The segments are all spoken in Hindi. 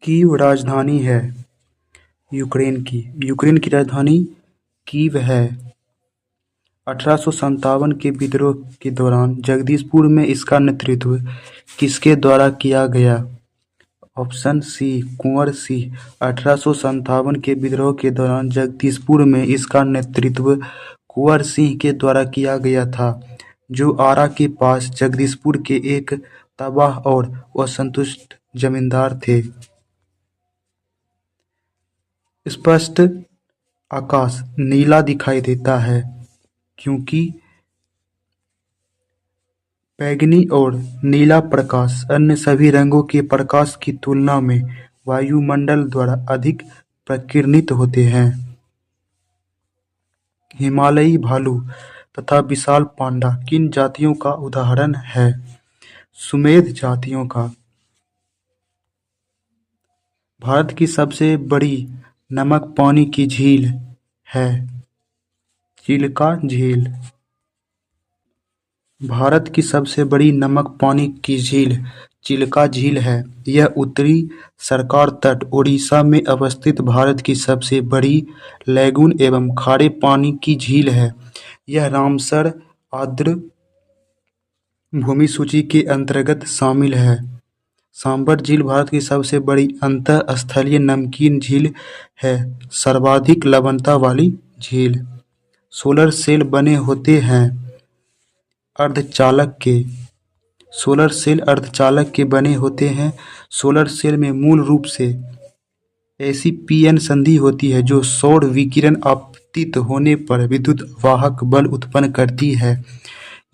कीव राजधानी है यूक्रेन की। यूक्रेन की राजधानी कीव है। 1857 के विद्रोह के दौरान जगदीशपुर में इसका नेतृत्व किसके द्वारा किया गया? Option C Kunwar Singh. 1857 के विद्रोह के दौरान जगदीशपुर में इसका नेतृत्व कुंवर सिंह के द्वारा किया गया था, जो आरा के पास जगदीशपुर के एक तबाह और असंतुष्ट जमींदार थे। स्पष्ट आकाश नीला दिखाई देता है क्योंकि बैंगनी और नीला प्रकाश अन्य सभी रंगों के प्रकाश की तुलना में वायुमंडल द्वारा अधिक प्रकीर्णित होते हैं। हिमालयी भालू तथा विशाल पांडा किन जातियों का उदाहरण है? सुमेध जातियों का। भारत की सबसे बड़ी नमक पानी की झील है चिल्का झील। भारत की सबसे बड़ी नमक पानी की झील चिल्का झील है। यह उत्तरी सरकार तट ओडिशा में अवस्थित भारत की सबसे बड़ी लैगून एवं खारे पानी की झील है। यह रामसर आर्द्र भूमि सूची के अंतर्गत शामिल है। सांबर झील भारत की सबसे बड़ी अंतःस्थलीय नमकीन झील है, सर्वाधिक लवणता वाली झील। सोलर सेल बने होते हैं अर्धचालक के। सोलर सेल अर्धचालक के बने होते हैं। सोलर सेल में मूल रूप से ऐसी पी-एन संधि होती है जो सौर विकिरण आपतित होने पर विद्युत वाहक बल उत्पन्न करती है।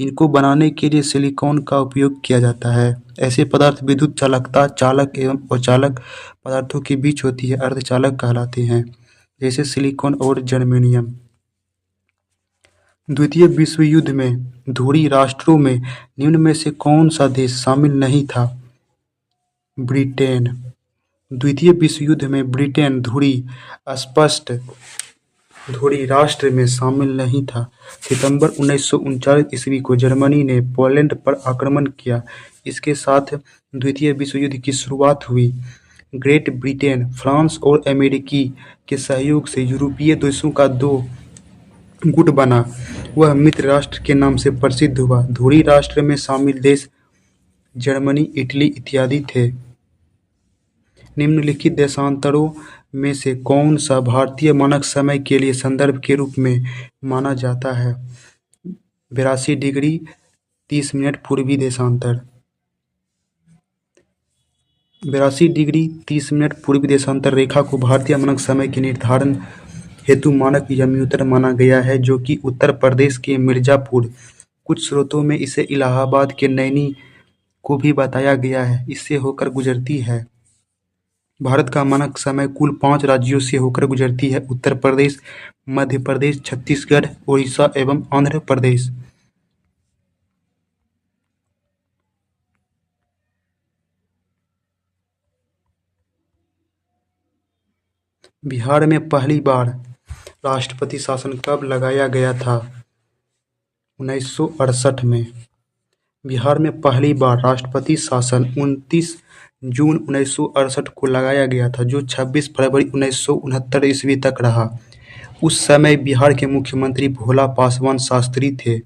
इनको बनाने के लिए सिलिकॉन का उपयोग किया जाता है। ऐसे पदार्थ विद्युत चालकता चालक एवं अचालक पदार्थों के बीच होती है, अर्धचालक कहलाते हैं, जैसे सिलिकॉन और जर्मेनियम। द्वितीय विश्व युद्ध में धुरी राष्ट्रों में निम्न में से कौन सा देश शामिल नहीं था? ब्रिटेन। द्वितीय विश्व युद्ध में ब्रिटेन धुरी स्पष्ट धुरी राष्ट्र में शामिल नहीं था। सितंबर 1939 ईस्वी को जर्मनी ने पोलैंड पर आक्रमण किया। इसके साथ द्वितीय विश्व युद्ध की शुरुआत हुई। ग्रेट ब्रिटेन, फ्रांस और अमेरिकी के सहयोग से यूरोपीय देशों का दो गुट बना। वह मित्र राष्ट्र के नाम से प्रसिद्ध हुआ। धुरी राष्ट्र में शामिल देश जर्मनी, इटली इत्यादि थे। निम्नलिखित देशांतरों में से कौन सा भारतीय मानक समय के लिए संदर्भ के रूप में माना जाता है? 82 डिग्री 30 मिनट पूर्वी देशांतर। 82 डिग्री 30 मिनट पूर्वी देशांतर रेखा को भारतीय मानक समय के निर्धारण हेतु मानक यमयूतर माना गया है, जो कि उत्तर प्रदेश के मिर्जापुर, कुछ स्रोतों में इसे इलाहाबाद के नैनी को भी बताया गया है, इससे होकर गुजरती है। भारत का मानक समय कुल 5 राज्यों से होकर गुजरती है: उत्तर प्रदेश, मध्य प्रदेश, छत्तीसगढ़, उड़ीसा एवं आंध्र प्रदेश। बिहार में पहली बार राष्ट्रपति शासन कब लगाया गया था? 1968 में। बिहार में पहली बार राष्ट्रपति शासन 29 जून 1968 को लगाया गया था, जो 26 फरवरी 1969 ईस्वी तक रहा। उस समय बिहार के मुख्यमंत्री भोला पासवान शास्त्री थे।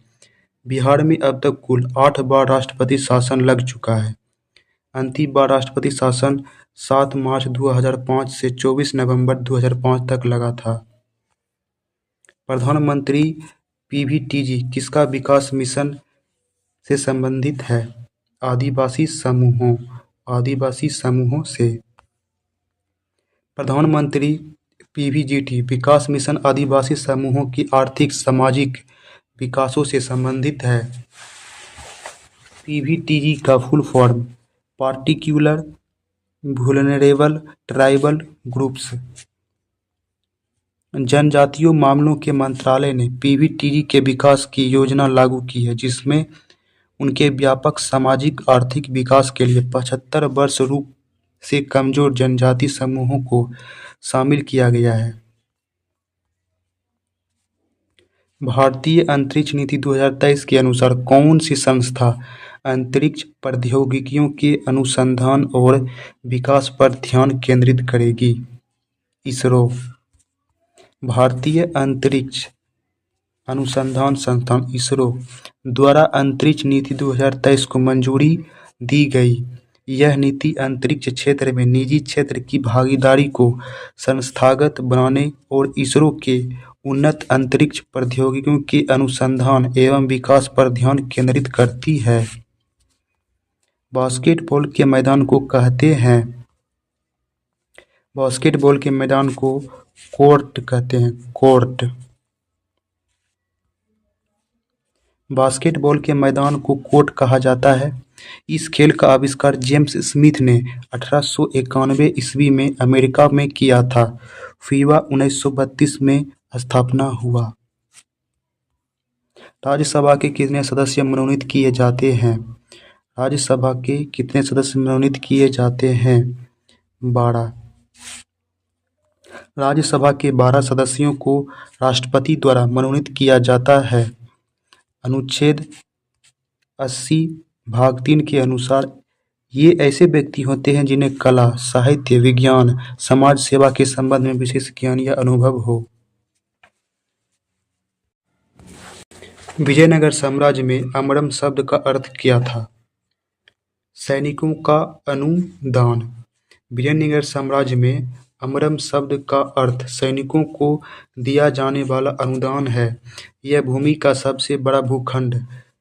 बिहार में अब तक कुल 8 बार राष्ट्रपति शासन लग चुका है। अंतिम बार राष्ट्रपति शासन 7 मार्च 2005 से 24 नवंबर 2005 तक लगा था। प्रधानमंत्री पीवीटीजी किसका विकास मिशन से संबंधित है? आदिवासी समूहों से। प्रधानमंत्री पीवीजीटी विकास मिशन आदिवासी समूहों की आर्थिक सामाजिक विकासों से संबंधित है। पीवीटीजी का full form particular vulnerable tribal groups. जनजातीय मामलों के मंत्रालय ने पीवीटीजी के विकास की योजना लागू की है, जिसमें उनके व्यापक सामाजिक आर्थिक विकास के लिए 75 वर्ष रूप से कमजोर जनजाति समूहों को शामिल किया गया है। भारतीय अंतरिक्ष नीति 2023 के अनुसार कौन सी संस्था अंतरिक्ष प्रौद्योगिकियों के अनुसंधान और विकास पर ध्यान केंद्रित करेगी। इसरो भारतीय अंतरिक्ष अनुसंधान संस्थान इसरो द्वारा अंतरिक्ष नीति 2023 को मंजूरी दी गई। यह नीति अंतरिक्ष क्षेत्र में निजी क्षेत्र की भागीदारी को संस्थागत बनाने और इसरो के उन्नत अंतरिक्ष प्रौद्योगिकियों के अनुसंधान एवं विकास पर ध्यान केंद्रित करती है। बास्केटबॉल के मैदान को कहते हैं। बास्केटबॉल के मैदान को कोर्ट कहते हैं। कोर्ट। बास्केटबॉल के मैदान को कोर्ट कहा जाता है। इस खेल का आविष्कार जेम्स स्मिथ ने 1891 ईस्वी में अमेरिका में किया था। फीफा 1932 में स्थापना हुआ। राज्यसभा के कितने सदस्य मनोनीत किए जाते हैं? राज्यसभा के कितने सदस्य मनोनीत किए जाते हैं? 12। राज्यसभा के 12 सदस्यों को राष्ट्रपति द्वारा मनोनीत किया जाता है। अनुच्छेद 80 भाग 3 के अनुसार ये ऐसे व्यक्ति होते हैं जिन्हें कला, साहित्य, विज्ञान, समाज सेवा के संबंध में विशेष ज्ञान या अनुभव हो। विजयनगर साम्राज्य में अमरम शब्द का अर्थ क्या था? सैनिकों का अनुदान। विजयनगर साम्राज्य में अमरम शब्द का अर्थ सैनिकों को दिया जाने वाला अनुदान है। यह भूमि का सबसे बड़ा भूखंड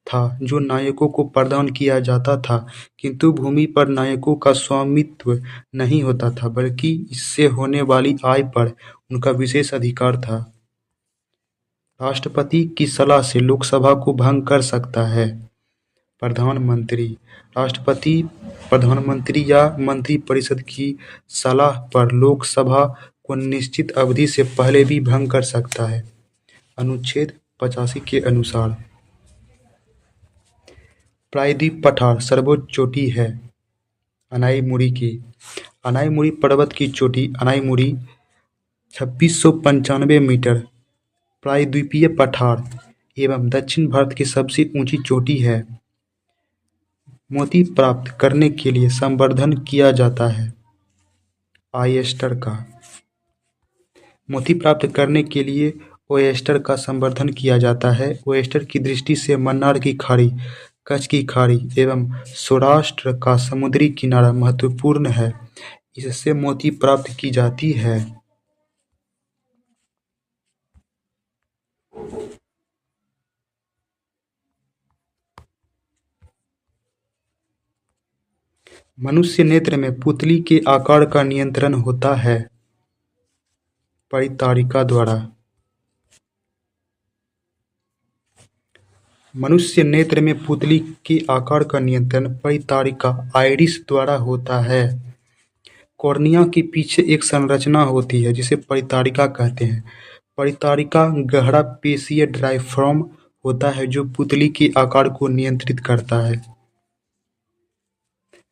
था जो नायकों को प्रदान किया जाता था, किंतु भूमि पर नायकों का स्वामित्व नहीं होता था, बल्कि इससे होने वाली आय पर उनका विशेष अधिकार था। राष्ट्रपति की सलाह से लोकसभा को भंग कर सकता है प्रधानमंत्री। राष्ट्रपति प्रधानमंत्री या मंत्रिपरिषद की सलाह पर लोकसभा को निश्चित अवधि से पहले भी भंग कर सकता है। अनुच्छेद 85 के अनुसार प्रायद्वीप पठार सर्वोच्च चोटी है अनाईमुड़ी की। अनाईमुड़ी पर्वत की चोटी अनाईमुड़ी 2695 मीटर प्रायद्वीपीय पठार एवं दक्षिण भारत की सबसे ऊंची चोटी है। मोती प्राप्त करने के लिए संवर्धन किया जाता है ऑयस्टर का। मोती प्राप्त करने के लिए ऑयस्टर का संवर्धन किया जाता है। ऑयस्टर की दृष्टि से मन्नार की खाड़ी, कच्छ की खाड़ी एवं सौराष्ट्र का समुद्री किनारा महत्वपूर्ण है। इससे मोती प्राप्त की जाती है। मनुष्य नेत्र में पुतली के आकार का नियंत्रण होता है परितारिका द्वारा। मनुष्य नेत्र में पुतली के आकार का नियंत्रण परितारिका आइरिस द्वारा होता है। कॉर्निया के पीछे एक संरचना होती है जिसे परितारिका कहते हैं। परितारिका गहरा पेशीय डायफ्राम होता है जो पुतली के आकार को नियंत्रित करता है।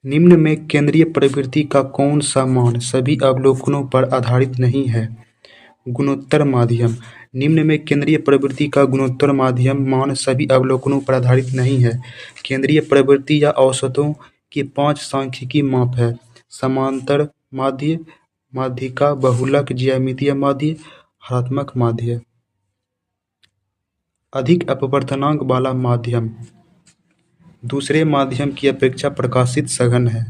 निम्न में केंद्रीय प्रवृत्ति का कौन सा मान सभी अवलोकनों पर आधारित नहीं है? गुणोत्तर माध्यम। निम्न में केंद्रीय प्रवृत्ति का गुणोत्तर माध्यम मान सभी अवलोकनों पर आधारित नहीं है। केंद्रीय प्रवृत्ति या औसतों के 5 सांख्यिकी माप है: समांतर माध्य, माध्यिका, बहुलक, ज्यामितीय माध्य, हरात्मक माध्य। अधिक अपवर्तनांक वाला माध्यम दूसरे माध्यम की अपेक्षा प्रकाशित सघन है।